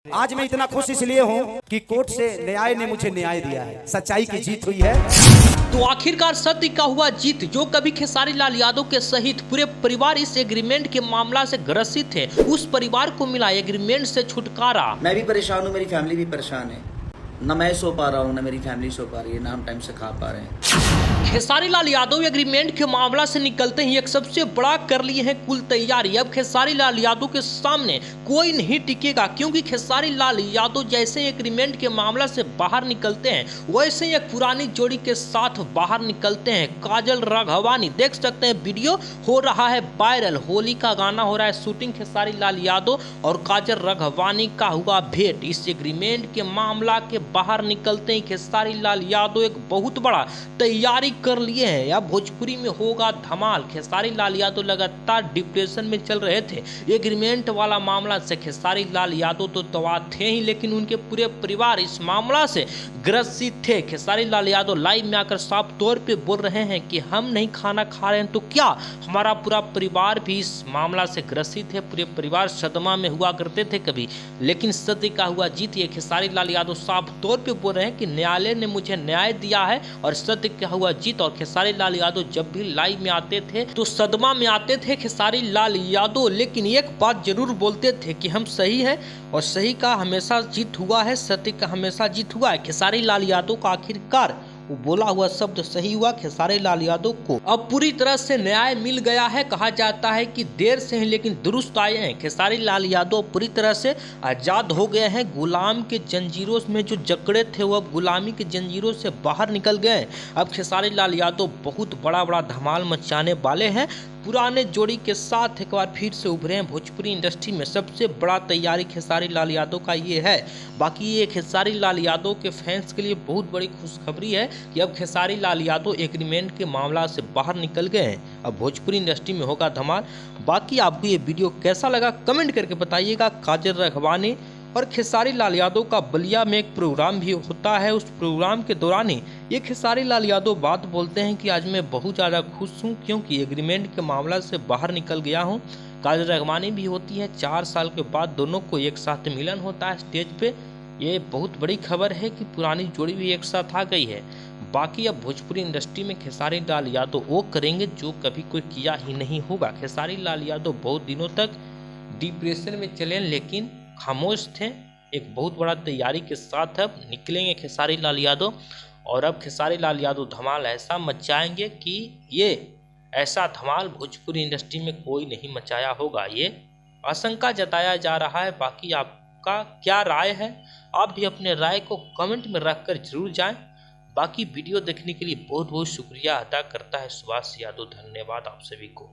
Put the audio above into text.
आज मैं इतना खुश इसलिए हूँ कि कोर्ट से न्याय ने मुझे न्याय दिया है, सच्चाई की जीत हुई है। तो आखिरकार सत्य का हुआ जीत। जो कभी खेसारी लाल यादव के सहित पूरे परिवार इस एग्रीमेंट के मामला से ग्रसित थे, उस परिवार को मिला एग्रीमेंट से छुटकारा। मैं भी परेशान हूँ, मेरी फैमिली भी परेशान है। न मैं सो पा रहा हूँ, न मेरी फैमिली सो पा रही है, ना हम टाइम से खा पा रहे हैं। खेसारी लाल यादव एग्रीमेंट के मामला से निकलते ही एक सबसे बड़ा कर लिए हैं कुल तैयारी। अब खेसारी लाल यादव के सामने कोई नहीं टिकेगा, क्योंकि खेसारी लाल यादव जैसे एग्रीमेंट के मामला से बाहर निकलते हैं, वैसे ही एक पुरानी जोड़ी के साथ बाहर निकलते हैं। काजल राघवानी, देख सकते हैं वीडियो हो रहा है वायरल, होली का गाना हो रहा है शूटिंग, खेसारी लाल यादव और काजल राघवानी का हुआ भेंट। इस एग्रीमेंट के मामला के बाहर निकलते ही खेसारी लाल यादव एक बहुत बड़ा तैयारी कर लिए हैं। या भोजपुरी में होगा धमाल। खेसारी लाल यादव लगातार डिप्रेशन में चल रहे थे। एग्रीमेंट वाला मामला से खेसारी लाल यादव तो तबाह थे ही, लेकिन उनके पूरे परिवार इस मामला से ग्रसित थे। खेसारी लाल यादव लाइव में आकर साफ तौर पे बोल रहे हैं कि हम नहीं खाना खा रहे हैं तो क्या, हमारा पूरा परिवार भी इस मामला से ग्रसित है। पूरे परिवार सदमा में हुआ करते थे कभी, लेकिन सत्य का हुआ जीत। ये खेसारी लाल यादव साफ तौर पे बोल रहे हैं कि न्यायालय ने मुझे न्याय दिया है और सत्य का हुआ जीत। और खेसारी लाल यादव जब भी लाइव में आते थे तो सदमा में आते थे खेसारी लाल यादव, लेकिन एक बात जरूर बोलते थे कि हम सही है और सही का हमेशा जीत हुआ है, सत्य का हमेशा जीत हुआ है। खेसारी लाल यादव का आखिरकार वो बोला हुआ शब्द सही हुआ। खेसारी लाल यादव को अब पूरी तरह से न्याय मिल गया है। कहा जाता है कि देर से ही लेकिन दुरुस्त आए हैं। खेसारी लाल यादव पूरी तरह से आजाद हो गए हैं। गुलाम के जंजीरों में जो जकड़े थे वो अब गुलामी के जंजीरों से बाहर निकल गए। अब खेसारी लाल यादव बहुत बड़ा धमाल मचाने वाले हैं। पुराने जोड़ी के साथ एक बार फिर से उभरे हैं। भोजपुरी इंडस्ट्री में सबसे बड़ा तैयारी खेसारी लाल यादव का ये है। बाकी ये खेसारी लाल यादव के फैंस के लिए बहुत बड़ी खुशखबरी है कि अब खेसारी लाल यादव एग्रीमेंट के मामला से बाहर निकल गए हैं। अब भोजपुरी इंडस्ट्री में होगा धमाल। बाकी आपको ये वीडियो कैसा लगा कमेंट करके बताइएगा। काजल राघवानी और खेसारी लाल यादव का बलिया में एक प्रोग्राम भी होता है। उस प्रोग्राम के दौरान ही ये खेसारी लाल यादव बात बोलते हैं कि आज मैं बहुत ज़्यादा खुश हूँ क्योंकि एग्रीमेंट के मामला से बाहर निकल गया हूँ। काजल राघवानी भी होती है, 4 साल के बाद दोनों को एक साथ मिलन होता है स्टेज पे। ये बहुत बड़ी खबर है कि पुरानी जोड़ी भी एक साथ आ गई है। बाकी अब भोजपुरी इंडस्ट्री में खेसारी लाल यादव वो करेंगे जो कभी कोई किया ही नहीं होगा। खेसारी लाल यादव बहुत दिनों तक डिप्रेशन में चले लेकिन खामोश थे। एक बहुत बड़ा तैयारी के साथ अब निकलेंगे खेसारी लाल यादव और अब खेसारी लाल यादव धमाल ऐसा मचाएंगे कि ये ऐसा धमाल भोजपुरी इंडस्ट्री में कोई नहीं मचाया होगा। ये आशंका जताया जा रहा है। बाकी आपका क्या राय है, आप भी अपने राय को कमेंट में रखकर जरूर जाएं। बाकी वीडियो देखने के लिए बहुत बहुत शुक्रिया अदा करता है सुभाष यादव। धन्यवाद आप सभी को।